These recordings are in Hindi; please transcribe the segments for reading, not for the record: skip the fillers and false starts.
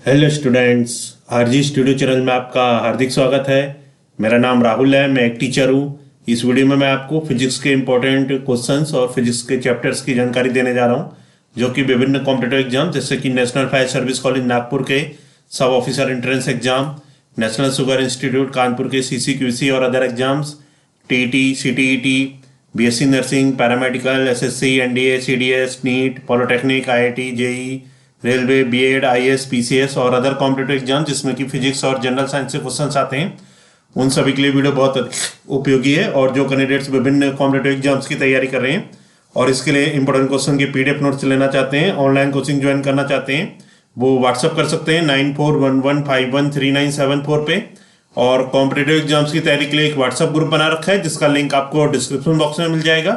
Hello students. RG studio channel में आपका हार्दिक स्वागत है। मेरा नाम राहुल है, मैं एक टीचर हूँ। इस वीडियो में मैं आपको फिजिक्स के इम्पोर्टेंट क्वेश्चंस और फिजिक्स के चैप्टर्स की जानकारी देने जा रहा हूँ, जो कि विभिन्न कॉम्पिटिटिव एग्जाम जैसे कि national fire service college Nagpur के sub officer entrance exam, national sugar institute Kanpur के CCQC और other exams, TET, CTET, BSc nursing, paramedical, SSC, NDA, CDS, NEET, polytechnic, IIT, JEE, railway, BEd, IAS, PCS और अदर कॉम्पिटिटिव एग्जाम जिसमें कि फिजिक्स और जनरल साइंस से क्वेश्चंस आते हैं, उन सभी के लिए वीडियो बहुत उपयोगी है। और जो कैंडिडेट्स विभिन्न कॉम्पिटिटिव एग्जाम्स की तैयारी कर रहे हैं और इसके लिए इंपॉर्टेंट क्वेश्चन के PDF नोट्स लेना चाहते हैं, ऑनलाइन कोचिंग ज्वाइन करना चाहते हैं, वो व्हाट्सअप कर सकते हैं 9411513974 पे। और कॉम्पिटिटिव एग्जाम्स की तैयारी के लिए एक व्हाट्सअप ग्रुप बना रखा है जिसका लिंक आपको डिस्क्रिप्शन बॉक्स में मिल जाएगा।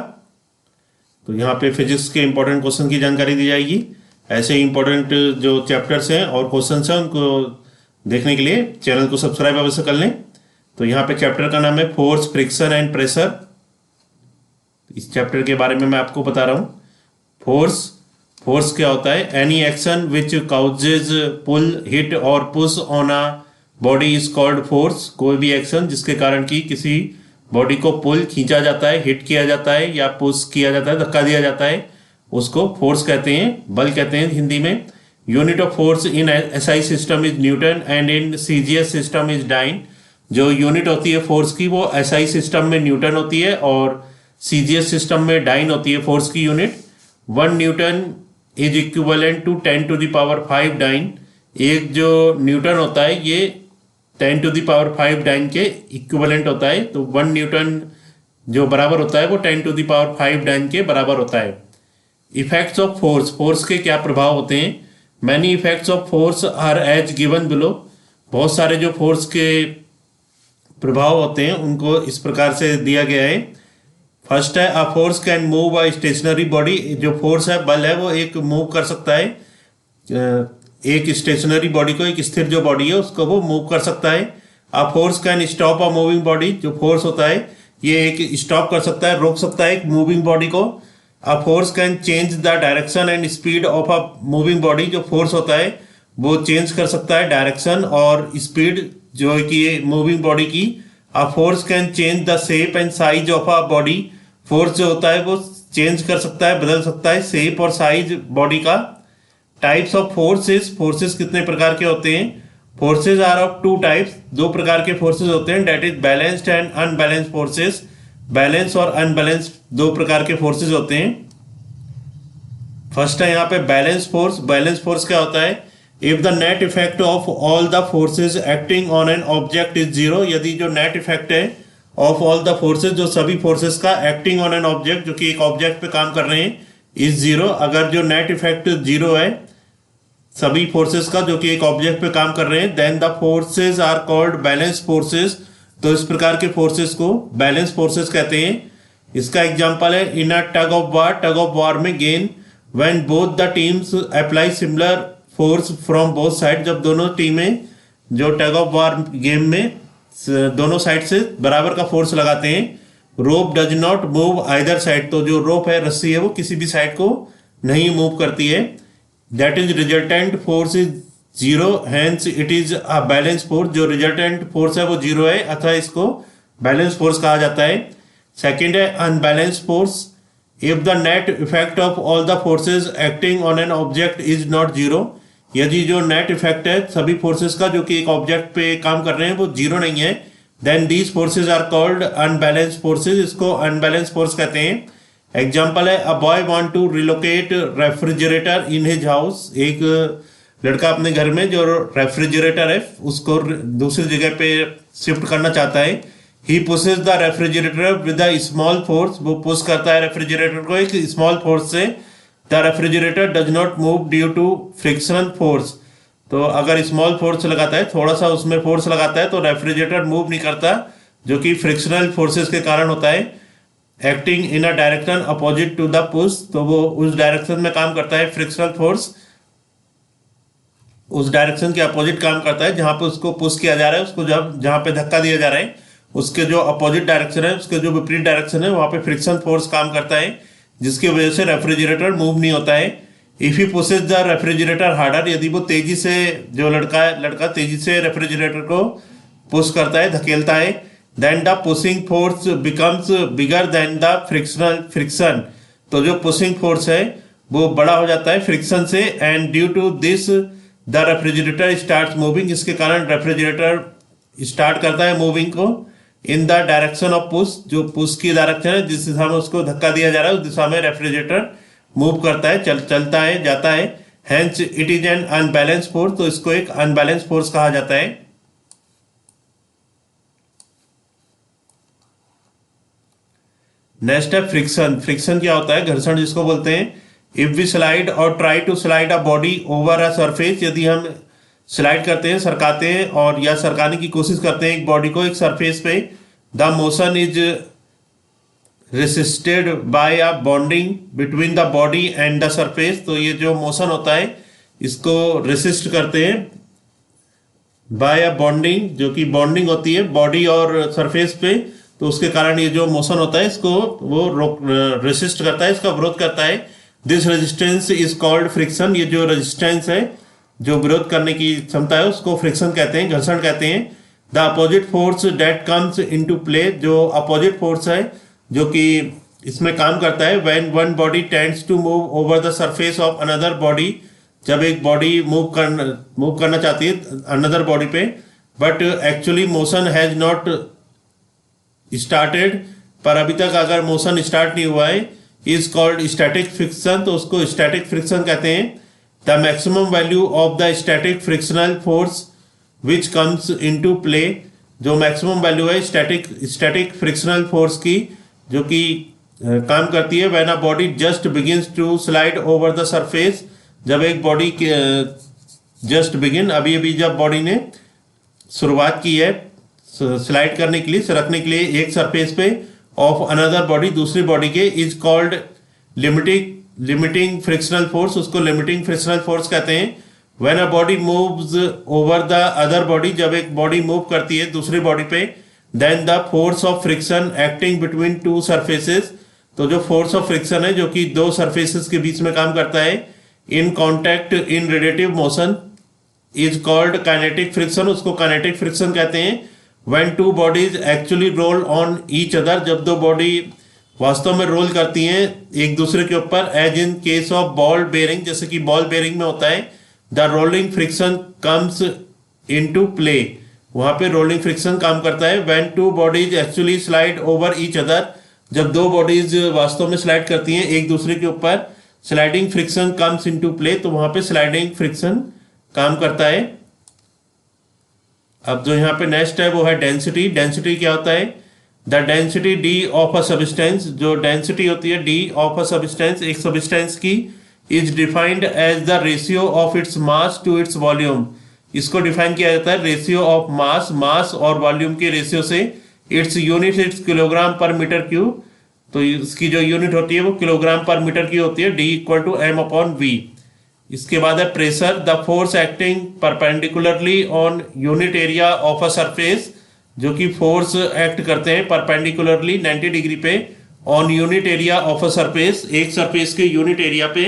तो यहाँ पे फिजिक्स के इंपॉर्टेंट क्वेश्चन की जानकारी दी जाएगी। ऐसे इंपॉर्टेंट जो चैप्टर्स हैं और क्वेश्चंस हैं उनको देखने के लिए चैनल को सब्सक्राइब अवश्य कर लें। तो यहाँ पे चैप्टर का नाम है फोर्स, फ्रिक्शन एंड प्रेशर। इस चैप्टर के बारे में मैं आपको बता रहा हूँ। फोर्स क्या होता है? Any action which causes pull, hit और push on a body is called force. कोई भी एक्शन जिसके कारण की किसी बॉडी को पुल, खींचा जाता है, हिट किया जाता है या पुश किया जाता है, धक्का दिया जाता है, उसको फोर्स कहते हैं, बल कहते हैं हिंदी में। Unit of force in SI system is newton and in CGS system is dyne. जो यूनिट होती है फोर्स की वो SI सिस्टम में न्यूटन होती है और CGS सिस्टम में डाइन होती है फोर्स की unit. 1 newton is equivalent to 10⁵ dyne. एक जो न्यूटन होता है ये 10⁵ डाइन के इक्विवेलेंट होता है। तो 1 न्यूटन जो बराबर होता है वो 10⁵ डाइन के बराबर होता है। इफेक्ट्स ऑफ फोर्स के क्या प्रभाव होते हैं? Many effects of force are as given below. बहुत सारे जो फोर्स के प्रभाव होते हैं उनको इस प्रकार से दिया गया है। फर्स्ट है, a force can move a stationary body. जो फोर्स है, बल है, वो एक मूव कर सकता है, एक स्टेशनरी बॉडी को, एक स्थिर जो बॉडी है उसको वो मूव कर सकता है। A force can stop a moving body. जो फोर्स होता है ये एक स्टॉप कर सकता है, रोक सकता है एक मूविंग बॉडी को। A force can change the direction and speed of a moving body। जो फोर्स होता है वो चेंज कर सकता है डायरेक्शन और स्पीड जो कि मूविंग बॉडी की। A force can change the shape and size of a body। Force जो होता है वो चेंज कर सकता है, बदल सकता है शेप और साइज बॉडी का। टाइप्स ऑफ फोर्सेस कितने प्रकार के होते हैं? Forces are of 2 types. 2 प्रकार के फोर्सेज होते हैं, that is balanced and unbalanced forces. Balance और अनबैलेंस 2 प्रकार के फोर्सेस होते हैं। फर्स्ट है यहाँ पे बैलेंस फोर्स। बैलेंस फोर्स क्या होता है? If the net effect of all the forces acting on an object is zero. यदि जो नेट इफेक्ट है ऑफ ऑल द फोर्सेस, जो सभी फोर्सेस का एक्टिंग ऑन एन ऑब्जेक्ट, जो कि एक ऑब्जेक्ट पे काम कर रहे हैं, इज जीरो। अगर जो नेट इफेक्ट जीरो है सभी फोर्सेस का जो कि एक ऑब्जेक्ट पे काम कर रहे हैं, then the forces are called balance forces. तो इस प्रकार के फोर्सेस को बैलेंस फोर्सेस कहते हैं। इसका एग्जांपल है इन अ tug of war. Tug of war में gain when both the teams apply similar force from both side. जब दोनों टीमें जो टग ऑफ वार गेम में दोनों साइड से बराबर का फोर्स लगाते हैं। Rope does not move either side. तो जो रोप है, रस्सी है, वो किसी भी साइड को नहीं मूव करती है। That is resultant force is zero, hence it is a balance force. जो रिजल्टेंट फोर्स है वो जीरो है, अतः इसको बैलेंस फोर्स कहा जाता है। सेकंड है unbalance force. If the net effect of all the forces acting on an object is not zero. यदि जो नेट इफेक्ट है सभी फोर्सेस का जो कि एक ऑब्जेक्ट पे काम कर रहे हैं वो जीरो नहीं है, then these forces are called unbalance forces. इसको अनबैलेंस फोर्स कहते हैं। एग्जाम्पल है, a boy want to relocate refrigerator in his house. एक लड़का अपने घर में जो रेफ्रिजरेटर है उसको दूसरी जगह पे शिफ्ट करना चाहता है। He pushes the refrigerator with a small force. वो पुश करता है रेफ्रिजरेटर को एक स्मॉल फोर्स से। The refrigerator does not move due to frictional force. तो अगर स्मॉल फोर्स लगाता है, थोड़ा सा उसमें फोर्स लगाता है, तो रेफ्रिजरेटर मूव नहीं करता, जो कि फ्रिक्शनल फोर्सेस के कारण होता है। Acting in a direction opposite to the push. तो वो उस डायरेक्शन में काम करता है फ्रिक्शनल फोर्स, उस डायरेक्शन के अपोजिट काम करता है जहां पे उसको पुश किया जा रहा है। उसको जब जहां पे धक्का दिया जा रहा है उसके जो अपोजिट डायरेक्शन है, उसके जो विपरीत डायरेक्शन है, वहां पे फ्रिक्शन फोर्स काम करता है, जिसकी वजह से रेफ्रिजरेटर मूव नहीं होता है। If he pushes the refrigerator harder, यदि वो तेजी से, जो लड़का तेजी से रेफ्रिजरेटर को पुश करता है, धकेलता है, then the pushing force becomes bigger than the friction, तो जो पुशिंग फोर्स है वो बड़ा हो जाता है फ्रिक्शन से, and due to this the refrigerator start moving, इसके कारण रेफ्रिजरेटर स्टार्ट करता है मूविंग को in the direction of push, जो पुश की डायरेक्शन है, जिस दिशा में उसको धक्का दिया जा रहा है उस दिशा में रेफ्रिजरेटर मूव करता है, चलता है, जाता है। Hence it is an unbalance force, तो इसको एक अनबैलेंस फोर्स कहा जाता है। नेक्स्ट है फ्रिक्शन। फ्रिक्शन क्या होता है? घर्षण जिसको बोलते हैं। इफ वी स्लाइड और try to slide a body over a surface, यदि हम स्लाइड करते हैं, सरकाते हैं और या सरकाने की कोशिश करते हैं एक बॉडी को एक सरफेस पे, the motion is resisted by a bonding between the body and the surface, तो ये जो मोशन होता है इसको रेसिस्ट करते हैं बाय अ बॉन्डिंग, जो कि बॉन्डिंग होती है बॉडी और सरफेस पे, तो उसके कारण ये जो मोशन होता है इसको वो रेसिस्ट करता है, इसका विरोध करता है। This resistance is called friction, ये जो रेजिस्टेंस है, जो विरोध करने की क्षमता है, उसको फ्रिक्शन कहते हैं, घर्षण कहते हैं। The opposite force that comes into play, जो अपोजिट फोर्स है जो कि इसमें काम करता है, when one body tends to move over the surface of another body, जब एक बॉडी मूव करना चाहती है अनदर बॉडी पे, but actually motion has not started, पर अभी तक अगर मोशन स्टार्ट नहीं हुआ है, इज कॉल्ड स्टैटिक फ्रिक्शन, तो उसको स्टैटिक फ्रिक्शन कहते हैं। The maximum value of the static frictional force which comes into play, जो मैक्सिमम वैल्यू है स्टैटिक फ्रिक्शनल फोर्स की, जो कि काम करती है when a body just begins to slide over the surface, जब एक बॉडी जस्ट बिगिन, अभी अभी जब बॉडी ने शुरुआत की है स्लाइड करने के लिए, सरकने के लिए एक सरफेस पे ऑफ अनदर बॉडी, दूसरी बॉडी के, is called limiting frictional force, उसको लिमिटिंग फ्रिक्शनल फोर्स कहते हैं। When a body moves over the other body, जब एक बॉडी मूव करती है दूसरी बॉडी पे, then the force of friction acting between two surfaces, तो जो फोर्स ऑफ फ्रिक्शन है जो कि दो सरफेसेस के बीच में काम करता है, in contact in relative motion, is called kinetic friction, उसको काइनेटिक फ्रिक्शन कहते हैं। When two bodies actually roll on each other, जब दो बॉडी वास्तव में रोल करती हैं एक दूसरे के ऊपर, as in case of ball bearing, जैसे कि बॉल बेयरिंग में होता है, the rolling friction comes into play, वहां पे रोलिंग फ्रिक्शन काम करता है। When two bodies actually slide over each other, जब दो बॉडीज वास्तव में स्लाइड करती हैं एक दूसरे के ऊपर, sliding friction comes into play, तो वहां पे स्लाइडिंग फ्रिक्शन काम करता है। अब जो यहाँ पे नेक्स्ट है वो है डेंसिटी। डेंसिटी क्या होता है? The density D of a substance, जो डेंसिटी होती है डी ऑफ अ सब्सटेंस, एक सब्सटेंस की, is defined as the ratio of its mass to its volume, इसको डिफाइन किया जाता है रेशियो ऑफ मास और वॉल्यूम के रेशियो से। इट्स यूनिट इट्स किलोग्राम पर मीटर क्यूब, तो इसकी जो यूनिट होती है वो किलोग्राम पर मीटर क्यूब होती है, D equal to M upon V. इसके बाद है pressure, the force acting perpendicularly on unit area of a surface, जो कि फोर्स एक्ट करते हैं परपेंडिकुलरली 90 डिग्री पे on unit area of a surface, एक सरफेस के यूनिट एरिया पे,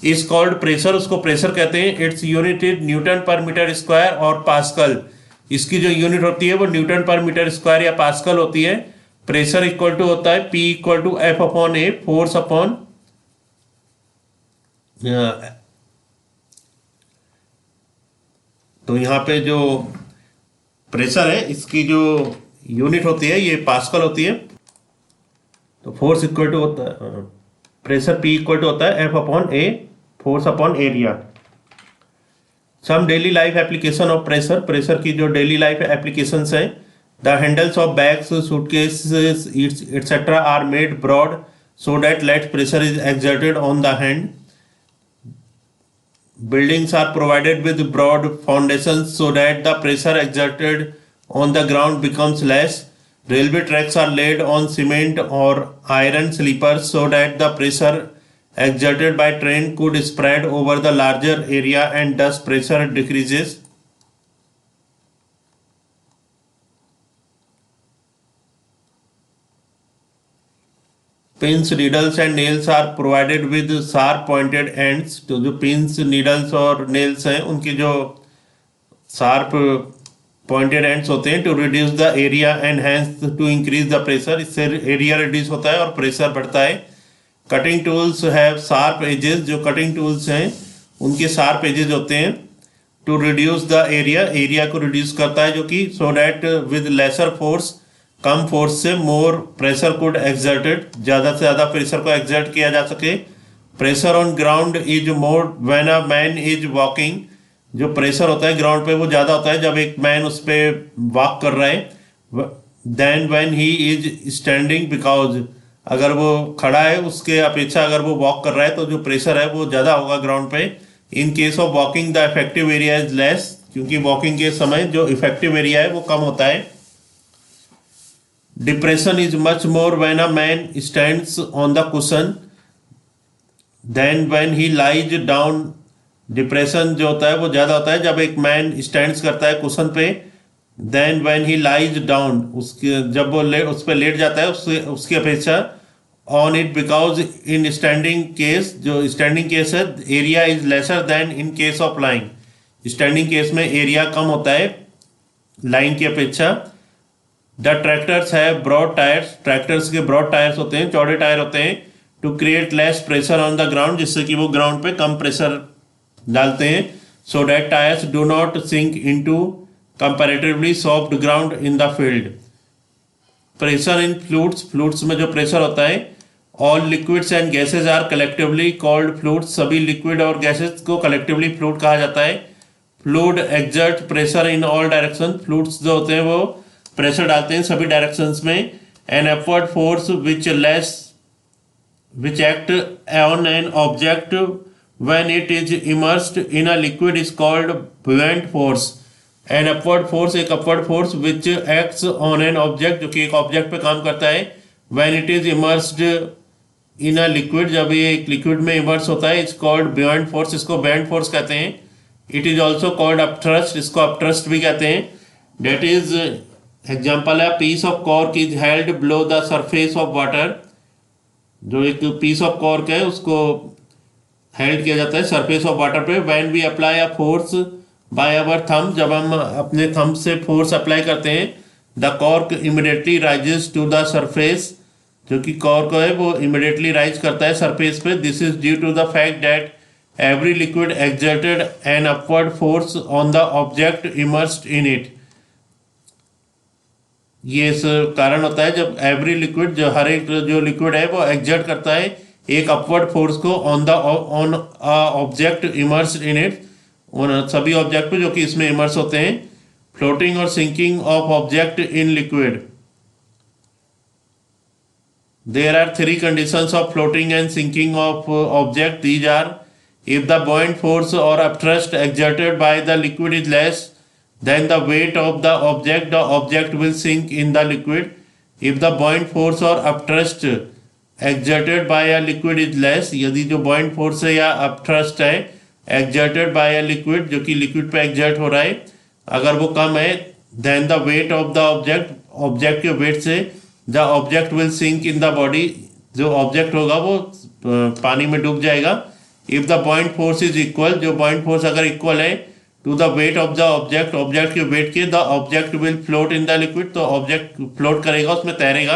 इज कॉल्ड प्रेशर, उसको प्रेशर कहते हैं। Its unit is newton per metre square और पास्कल, इसकी जो यूनिट होती है वो न्यूटन पर मीटर स्क्वायर या पास्कल होती है। प्रेशर इक्वल टू होता है P equal to F upon A, force upon तो यहाँ पे जो प्रेशर है इसकी जो यूनिट होती है ये पास्कल होती है, तो फोर्स इक्वल टू होता है प्रेशर P इक्वल टू होता है F upon A, force upon area. Some daily life application of pressure, pressure की जो डेली लाइफ एप्लीकेशंस है, the handles of bags, suitcases etcetera are made broad so that let pressure is exerted on the hand. Buildings are provided with broad foundations so that the pressure exerted on the ground becomes less. Railway tracks are laid on cement or iron sleepers so that the pressure exerted by train could spread over the larger area and thus pressure decreases. Pins needles and nails are provided with sharp pointed ends. तो जो पिंस नीडल्स और नेल्स हैं उनकी जो शार्प पॉइंटेड एंड्स होते हैं to reduce the area and hence to increase the pressure, इससे एरिया रिड्यूस होता है और प्रेशर बढ़ता है। Cutting tools have sharp edges, जो कटिंग टूल्स हैं उनके शार्प एजेस होते हैं। To reduce the area, area को रिड्यूस करता है जो कि so that with lesser force, कम फोर्स से मोर प्रेशर कुड एक्सर्टेड, ज़्यादा से ज़्यादा प्रेशर को एक्सर्ट किया जा सके। Pressure on ground is more when a man is walking, जो प्रेशर होता है ग्राउंड पे वो ज़्यादा होता है जब एक मैन उस पर वॉक कर रहा है। Then when he is standing, because अगर वो खड़ा है उसके अपेक्षा अगर वो वॉक कर रहा है तो जो प्रेशर है वो ज़्यादा होगा ग्राउंड पे। इन case of walking the effective area is less, क्योंकि वॉकिंग के समय जो इफेक्टिव एरिया है वो कम होता है। Depression is much more when a man stands on the cushion than when he lies down. Depression जो होता है वो ज़्यादा होता है जब एक मैन स्टैंड्स करता है कुशन पे, then when he lies down, उसके जब वो उस पर लेट जाता है उसकी अपेक्षा on it, because in standing case, जो स्टैंडिंग केस है area is lesser than in case of lying. Standing case में एरिया कम होता है लाइन की अपेक्षा। The tractors have broad tyres, tractors के ब्रॉड टायर्स होते हैं, चौड़े टायर होते हैं। To create less pressure on the ground, जिससे कि वो ग्राउंड पे कम प्रेशर डालते हैं। So that tyres do not sink into comparatively soft ground in the field. Pressure in fluids, fluids में जो प्रेशर होता है, all liquids and gases are collectively called fluids, सभी लिक्विड और गैसेज को कलेक्टिवली फ्लूइड कहा जाता है। Fluid exert pressure in all direction, fluids जो होते हैं वो प्रेशर डालते हैं सभी डायरेक्शंस में। N upward force which act on an object when it is immersed in a liquid is called buoyant force। an upward force, एक upward force which acts on an object, जो कि एक ऑब्जेक्ट पे काम करता है, when it is immersed in a liquid, जब ये एक लिक्विड में इमर्स होता है, इट्स कॉल्ड buoyant force, इसको buoyant force कहते हैं। it is also called upthrust, इसको upthrust भी कहते हैं। that is एग्जाम्पल है piece of cork is held below the surface of water, जो एक पीस ऑफ कॉर्क है उसको हेल्ड किया जाता है सरफेस ऑफ वाटर पे। When we apply a force by our thumb, जब हम अपने थंब से फोर्स अप्लाई करते हैं, the cork immediately rises to the surface, जो कि कॉर्क है वो इमिडिएटली राइज करता है सरफेस पे। This is due to the fact that every liquid exerted an upward force on the object immersed in it. ये इस कारण होता है जब एवरी लिक्विड, जो हर एक जो लिक्विड है वो एक्सर्ट करता है एक अपवर्ड फोर्स को on object immersed in it, उन सभी ऑब्जेक्ट पे जो कि इसमें इमर्स होते हैं। फ्लोटिंग और sinking of object in liquid, there are three conditions of floating and sinking of object. These are if the buoyant force or upthrust exerted by the liquid is less then the weight of the object will sink in the liquid. If the buoyant force or upthrust exerted by a liquid is less, यदि जो buoyant force है या upthrust है exerted by a liquid, जो कि liquid पे exert हो रहा है, अगर वो कम है, then the weight of the object के weight से the object will sink in the body, जो object होगा वो पानी में डूब जाएगा। If the buoyant force is equal, जो buoyant force अगर equal है to the weight of the object, object के वेट के, the object will float in the liquid, तो ऑब्जेक्ट फ्लोट करेगा, उसमें तैरेगा।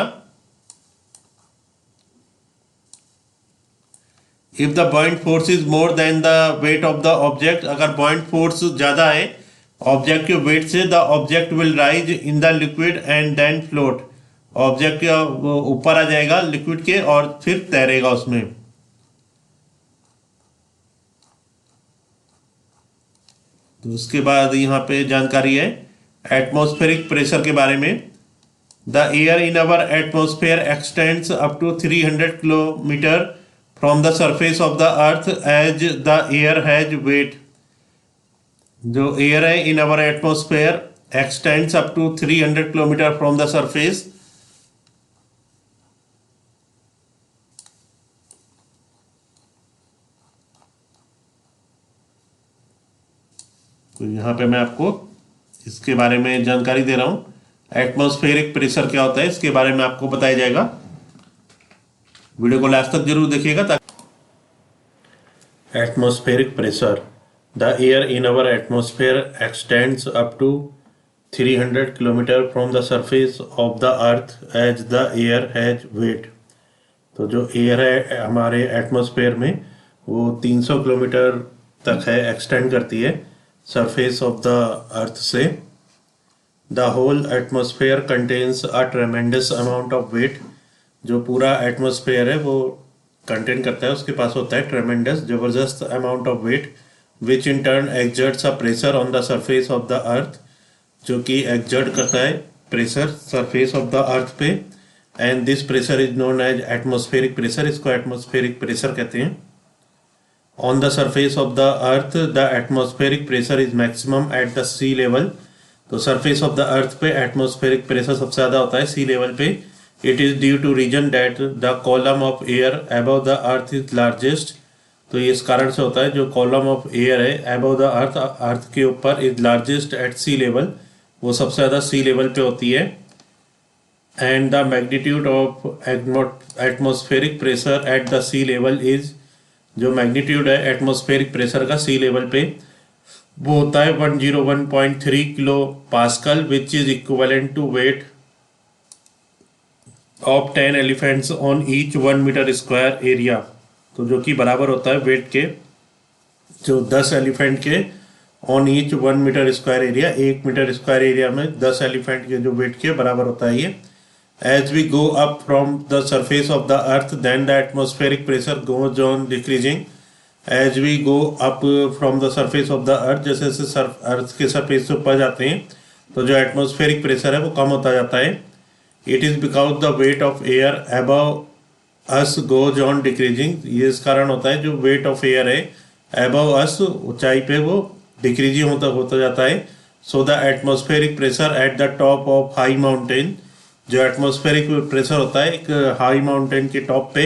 if the buoyant force is more than the weight of the object, अगर buoyant force ज़्यादा है ऑब्जेक्ट के वेट से, the object will rise in the liquid and then float, object ऊपर आ जाएगा लिक्विड के और फिर तैरेगा उसमें। तो उसके बाद यहाँ पे जानकारी है एटमॉस्फेरिक प्रेशर के बारे में। The air in our atmosphere extends up to 300 kilometre from the surface of the earth as the air has weight. जो एयर है in our atmosphere extends up to 300 kilometre from the surface. तो यहाँ पे मैं आपको इसके बारे में जानकारी दे रहा हूँ। एटमॉस्फेरिक प्रेशर क्या होता है इसके बारे में आपको बताया जाएगा। वीडियो को लास्ट तक जरूर देखिएगा ताकि atmospheric pressure the air in our atmosphere extends up to 300 kilometre from the surface of the earth as the air has weight. तो जो एयर है हमारे एटमॉस्फेयर में वो 300 किलोमीटर तक है, एक्सटेंड करती है सरफेस ऑफ द अर्थ से। The whole atmosphere contains a tremendous amount of weight. जो पूरा एटमॉस्फेयर है वो कंटेन करता है, उसके पास होता है ट्रेमेंडस जबरदस्त amount of weight which in turn exerts a pressure on the surface of the earth, जो कि एक्सर्ट करता है pressure surface of the earth पे। And this pressure is known as atmospheric pressure. इसको एटमॉस्फेरिक प्रेशर कहते हैं। On the surface of the earth the atmospheric pressure is maximum at the sea level. तो सरफेस ऑफ द अर्थ पे एटमॉस्फेरिक प्रेशर सबसे ज़्यादा होता है सी लेवल पे। It is due to reason that the column of air above the earth is largest. तो ये इस कारण से होता है जो कॉलम ऑफ एयर है अबव द अर्थ, अर्थ के ऊपर, is largest at sea level, वो सबसे ज़्यादा सी लेवल पे होती है। And the magnitude of atmospheric pressure at the sea level is, जो मैग्नीट्यूड है एटमॉस्फेरिक प्रेशर का सी लेवल पे वो होता है 101.3 kilo pascal which is equivalent to weight of 10 elephants on each 1 metre square area. तो जो कि बराबर होता है वेट के जो 10 एलिफेंट के on each 1 metre square area, 1 metre square area में 10 एलिफेंट के जो वेट के बराबर होता है ये। As we go up from the surface of the earth, then the atmospheric pressure goes on decreasing. As we go up from the surface of the earth, जैसे जैसे अर्थ के सरफेस से ऊपर जाते हैं तो जो एटमॉस्फेरिक प्रेशर है वो कम होता जाता है। It is because the weight of air above us goes on decreasing. ये इस कारण होता है जो weight of air है above us, ऊंचाई पे वो डिक्रीजिंग होता जाता है। So the atmospheric pressure at the top of high mountain, जो एटमॉस्फेरिक प्रेशर होता है एक हाई माउंटेन के टॉप पे,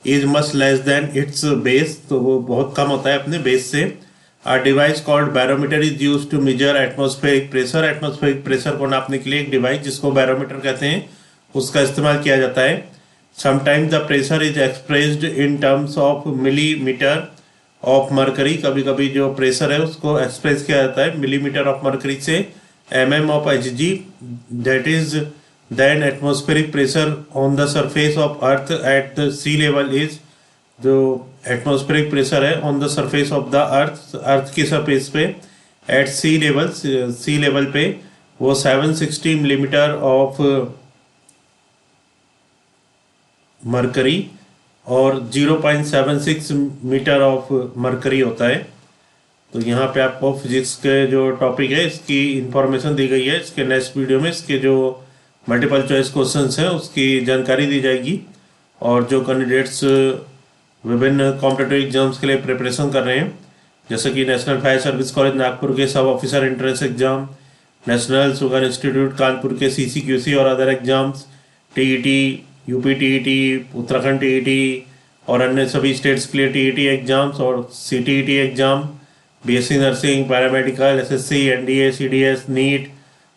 is much less than its base, तो वो बहुत कम होता है अपने बेस से। A device called barometer is used to measure atmospheric pressure. Atmospheric pressure को नापने के लिए एक डिवाइस जिसको बैरोमीटर कहते हैं उसका इस्तेमाल किया जाता है। Sometimes the pressure is expressed in terms of millimetre of mercury. कभी कभी जो प्रेशर है उसको एक्सप्रेस किया जाता है मिलीमीटर ऑफ मरकरी से mm of Hg, that is then atmospheric pressure on the surface of earth at the sea level is, जो atmospheric pressure है on the surface of the earth की surface पे at sea level पे वो 760 मिलीमीटर ऑफ मरकरी और 0.76 मीटर ऑफ मरकरी होता है। तो यहाँ पे आपको फिजिक्स के जो टॉपिक है इसकी इंफॉर्मेशन दी गई है। इसके नेक्स्ट वीडियो में इसके जो मल्टीपल चॉइस क्वेश्चंस हैं उसकी जानकारी दी जाएगी। और जो कैंडिडेट्स विभिन्न कॉम्पिटिटिव एग्जाम्स के लिए प्रिपरेशन कर रहे हैं, जैसे कि national fire service college Nagpur के sub officer entrance exam, national sugar institute Kanpur के CCQC और other exams, TET, UP TET, Uttarakhand TET और अन्य सभी स्टेट्स के लिए TET एग्जाम्स और CTET exam, BSc nursing, paramedical, SSC, NDA, CDS, NEET,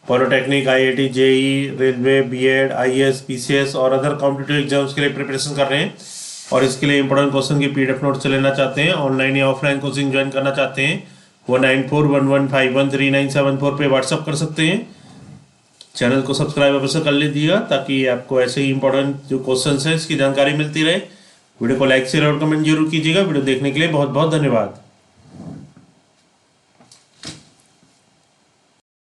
polytechnic, IIT, JEE, railway, BEd, IAS, PCS और अदर कॉम्पिटिटिव एग्जाम्स के लिए प्रिपरेशन कर रहे हैं और इसके लिए इंपॉर्टेंट क्वेश्चन की PDF नोट से लेना चाहते हैं, ऑनलाइन या ऑफलाइन कोचिंग ज्वाइन करना चाहते हैं, वो 9411513974 पे व्हाट्सअप कर सकते हैं। चैनल को सब्सक्राइब अवश्य कर लीजिएगा ताकि आपको ऐसे ही इंपॉर्टेंट जो क्वेश्चन है इसकी जानकारी मिलती रहे। वीडियो को लाइक शेयर और कमेंट जरूर कीजिएगा। वीडियो देखने के लिए बहुत बहुत धन्यवाद।